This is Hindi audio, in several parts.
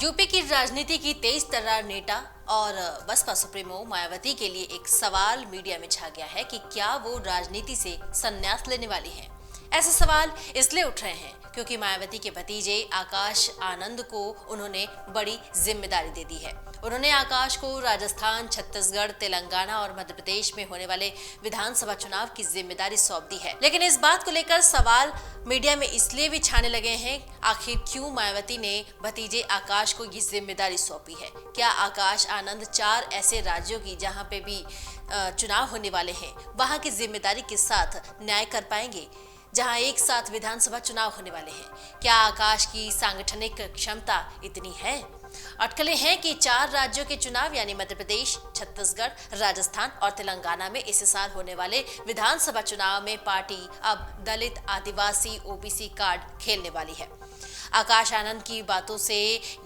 यूपी की राजनीति की तेज तर्रार नेता और बसपा सुप्रीमो मायावती के लिए एक सवाल मीडिया में छा गया है कि क्या वो राजनीति से संन्यास लेने वाली हैं। ऐसे सवाल इसलिए उठ रहे हैं क्योंकि मायावती के भतीजे आकाश आनंद को उन्होंने बड़ी जिम्मेदारी दे दी है। उन्होंने आकाश को राजस्थान, छत्तीसगढ़, तेलंगाना और मध्य प्रदेश में होने वाले विधानसभा चुनाव की जिम्मेदारी सौंप दी है। लेकिन इस बात को लेकर सवाल मीडिया में इसलिए भी छाने लगे हैं, आखिर क्यों मायावती ने भतीजे आकाश को ये जिम्मेदारी सौंपी है। क्या आकाश आनंद 4 ऐसे राज्यों की जहां पे भी चुनाव होने वाले हैं वहां की जिम्मेदारी के साथ न्याय कर पाएंगे, जहां एक साथ विधानसभा चुनाव होने वाले हैं। क्या आकाश की सांगठनिक क्षमता इतनी है? अटकलें हैं कि 4 राज्यों के चुनाव यानी मध्य प्रदेश, छत्तीसगढ़, राजस्थान और तेलंगाना में इस साल होने वाले विधानसभा चुनाव में पार्टी अब दलित, आदिवासी, ओबीसी कार्ड खेलने वाली है। आकाश आनंद की बातों से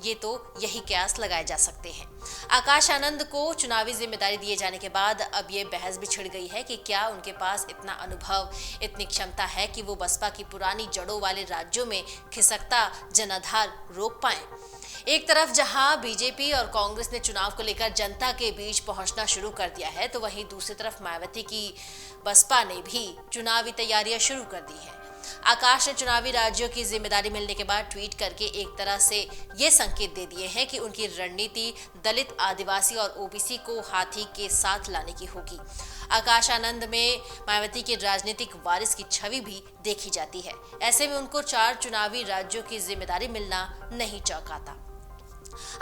ये तो यही कयास लगाए जा सकते हैं। आकाश आनंद को चुनावी जिम्मेदारी दिए जाने के बाद अब ये बहस भी छिड़ गई है कि क्या उनके पास इतना अनुभव, इतनी क्षमता है कि वो बसपा की पुरानी जड़ों वाले राज्यों में खिसकता जनाधार रोक पाएं। एक तरफ जहां बीजेपी और कांग्रेस ने चुनाव को लेकर जनता के बीच पहुंचना शुरू कर दिया है, तो वहीं दूसरी तरफ मायावती की बसपा ने भी चुनावी तैयारियां शुरू कर दी हैं। आकाश ने चुनावी राज्यों की जिम्मेदारी मिलने के बाद ट्वीट करके एक तरह से ये संकेत दे दिए हैं कि उनकी रणनीति दलित, आदिवासी और ओबीसी को हाथी के साथ लाने की होगी। आकाश आनंद में मायावती के राजनीतिक वारिस की छवि भी देखी जाती है। ऐसे में उनको 4 चुनावी राज्यों की जिम्मेदारी मिलना नहीं चौंकाता।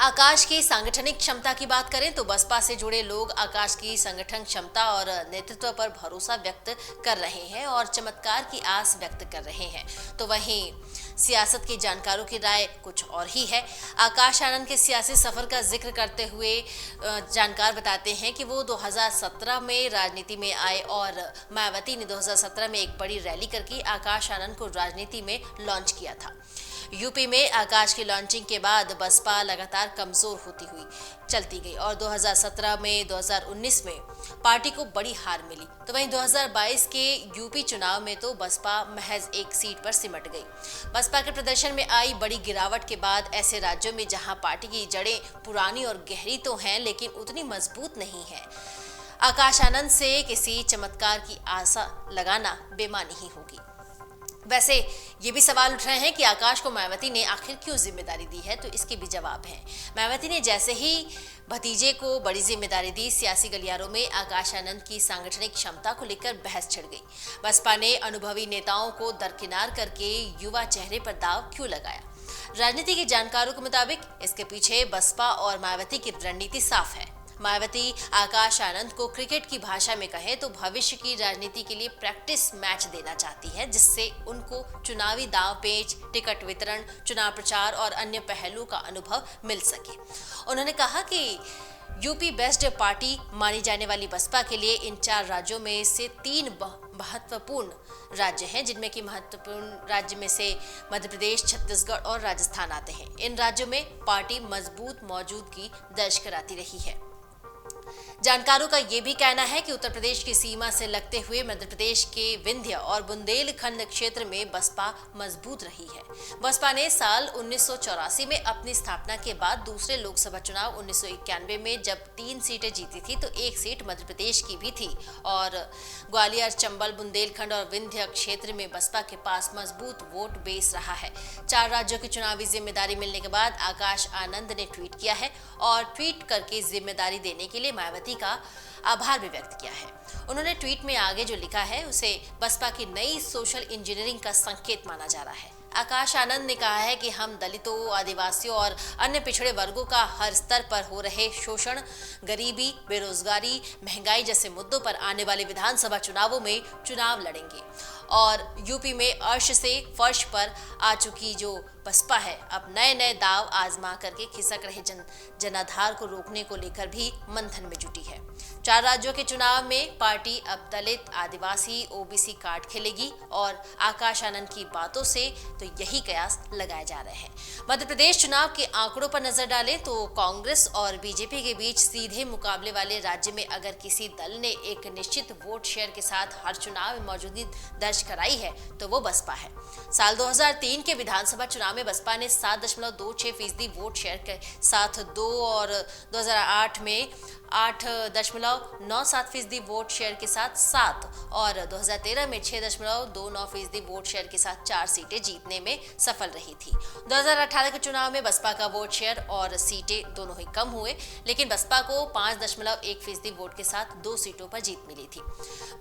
आकाश की सांगठनिक क्षमता की बात करें तो बसपा से जुड़े लोग आकाश की संगठन क्षमता और नेतृत्व पर भरोसा व्यक्त कर रहे हैं और चमत्कार की आस व्यक्त कर रहे हैं। तो वहीं सियासत के जानकारों की राय कुछ और ही है। आकाश आनंद के सियासी सफर का जिक्र करते हुए जानकार बताते हैं कि वो 2017 में राजनीति में आए और मायावती ने 2017 में एक बड़ी रैली करके आकाश आनंद को राजनीति में लॉन्च किया था। यूपी में आकाश की लॉन्चिंग के बाद बसपा लगातार कमजोर होती हुई चलती गई और 2017 में 2019 में पार्टी को बड़ी हार मिली। तो वहीं 2022 के यूपी चुनाव में तो बसपा महज एक सीट पर सिमट गई। बसपा के प्रदर्शन में आई बड़ी गिरावट के बाद ऐसे राज्यों में जहां पार्टी की जड़ें पुरानी और गहरी तो हैं लेकिन उतनी मजबूत नहीं है, आकाश आनंद से किसी चमत्कार की आशा लगाना बेमानी ही होगी। वैसे ये भी सवाल उठ रहे हैं कि आकाश को मायावती ने आखिर क्यों जिम्मेदारी दी है, तो इसके भी जवाब हैं। मायावती ने जैसे ही भतीजे को बड़ी जिम्मेदारी दी, सियासी गलियारों में आकाश आनंद की सांगठनिक क्षमता को लेकर बहस छिड़ गई। बसपा ने अनुभवी नेताओं को दरकिनार करके युवा चेहरे पर दाव क्यों लगाया? राजनीति के जानकारों के मुताबिक इसके पीछे बसपा और मायावती की रणनीति साफ है। मायावती आकाश आनंद को क्रिकेट की भाषा में कहें तो भविष्य की राजनीति के लिए प्रैक्टिस मैच देना चाहती है, जिससे उनको चुनावी दांव पेच, टिकट वितरण, चुनाव प्रचार और अन्य पहलुओं का अनुभव मिल सके। उन्होंने कहा कि यूपी बेस्ड पार्टी मानी जाने वाली बसपा के लिए इन 4 राज्यों में से 3 महत्वपूर्ण राज्य हैं, जिनमें कि महत्वपूर्ण राज्य में से मध्य प्रदेश, छत्तीसगढ़ और राजस्थान आते हैं। इन राज्यों में पार्टी मजबूत मौजूदगी दर्ज कराती रही है। जानकारों का यह भी कहना है कि उत्तर प्रदेश की सीमा से लगते हुए मध्य प्रदेश के विंध्य और बुंदेलखंड क्षेत्र में बसपा मजबूत रही है। बसपा ने साल 1984 में अपनी स्थापना के बाद दूसरे लोकसभा चुनाव 1991 में जब 3 सीटें जीती थी तो 1 सीट मध्य प्रदेश की भी थी और ग्वालियर, चंबल, बुंदेलखंड और विंध्य क्षेत्र में बसपा के पास मजबूत वोट बेस रहा है। 4 राज्यों की चुनावी जिम्मेदारी मिलने के बाद आकाश आनंद ने ट्वीट किया है और ट्वीट करके जिम्मेदारी देने के लिए मायावती का आभार भी व्यक्त किया है। उन्होंने ट्वीट में आगे जो लिखा है उसे बसपा की नई सोशल इंजीनियरिंग का संकेत माना जा रहा है। आकाश आनंद ने कहा है कि हम दलितों, आदिवासियों और अन्य पिछड़े वर्गों का हर स्तर पर हो रहे शोषण, गरीबी, बेरोजगारी, महंगाई जैसे मुद्दों पर आने वाले विधानसभा चुनावों में चुनाव लड़ेंगे और यूपी में अर्श से फर्श पर आ चुकी जो बसपा है अब नए नए दाव आजमा करके खिसक रहे जनाधार को रोकने को लेकर भी मंथन में जुटी है। 4 राज्यों के चुनाव में पार्टी अब दलित, आदिवासी, ओबीसी कार्ड खेलेगी और आकाश आनंद की बातों से तो यही कयास लगाए जा रहे हैं। मध्य प्रदेश चुनाव के आंकड़ों पर नजर डालें तो कांग्रेस और बीजेपी के बीच सीधे मुकाबले वाले राज्य में अगर किसी दल ने एक निश्चित वोट शेयर के साथ हर चुनाव में मौजूदगी दर्ज कराई है तो वो बसपा है। साल 2003 के विधानसभा चुनाव में बसपा ने 7.26% वोट शेयर के साथ 2 और 2008 में 8.97% वोट शेयर के साथ 7 और 2013 में 6.29% वोट शेयर के साथ 4 सीटें जीतने में सफल रही थी। 2018 के चुनाव में बसपा का वोट शेयर और सीटें दोनों ही कम हुए, लेकिन बसपा को 5.1% वोट के साथ 2 सीटों पर जीत मिली थी।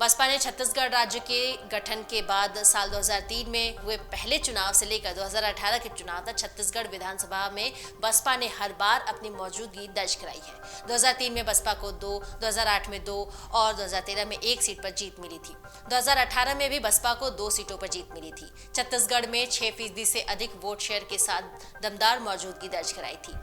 बसपा ने छत्तीसगढ़ राज्य के गठन के बाद साल 2003 में हुए पहले चुनाव से लेकर 2018 के चुनाव तक छत्तीसगढ़ विधानसभा में बसपा ने हर बार अपनी मौजूदगी दर्ज कराई है। 2003 में बसपा को 2, 2008 में 2 और 2013 में 1 सीट पर जीत मिली थी। 2018 में भी बसपा को 2 सीटों पर जीत मिली थी। छत्तीसगढ़ में 6% से अधिक वोट शेयर के साथ दमदार मौजूदगी दर्ज कराई थी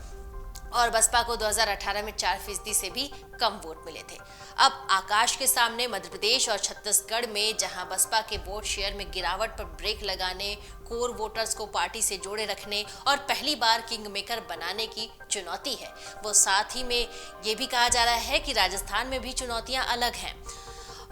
और बसपा को 2018 में 4% से भी कम वोट मिले थे। अब आकाश के सामने मध्य प्रदेश और छत्तीसगढ़ में जहां बसपा के वोट शेयर में गिरावट पर ब्रेक लगाने, कोर वोटर्स को पार्टी से जोड़े रखने और पहली बार किंग मेकर बनाने की चुनौती है, वो साथ ही में ये भी कहा जा रहा है कि राजस्थान में भी चुनौतियां अलग हैं।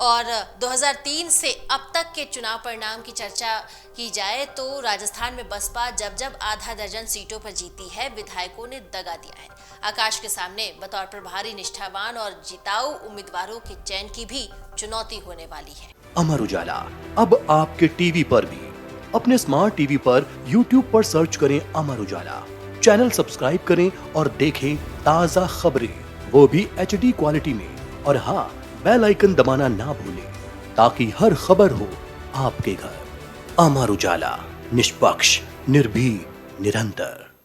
और 2003 से अब तक के चुनाव परिणाम की चर्चा की जाए तो राजस्थान में बसपा जब आधा दर्जन सीटों पर जीती है, विधायकों ने दगा दिया है। आकाश के सामने बतौर प्रभारी, निष्ठावान और जिताऊ उम्मीदवारों के चयन की भी चुनौती होने वाली है। अमर उजाला अब आपके टीवी पर भी। अपने स्मार्ट टीवी पर YouTube पर सर्च करें अमर उजाला, चैनल सब्सक्राइब करें और देखें ताज़ा खबरें, वो भी HD क्वालिटी में। और हाँ, बेल आइकन दबाना ना भूलें ताकि हर खबर हो आपके घर। अमर उजाला, निष्पक्ष, निर्भीक, निरंतर।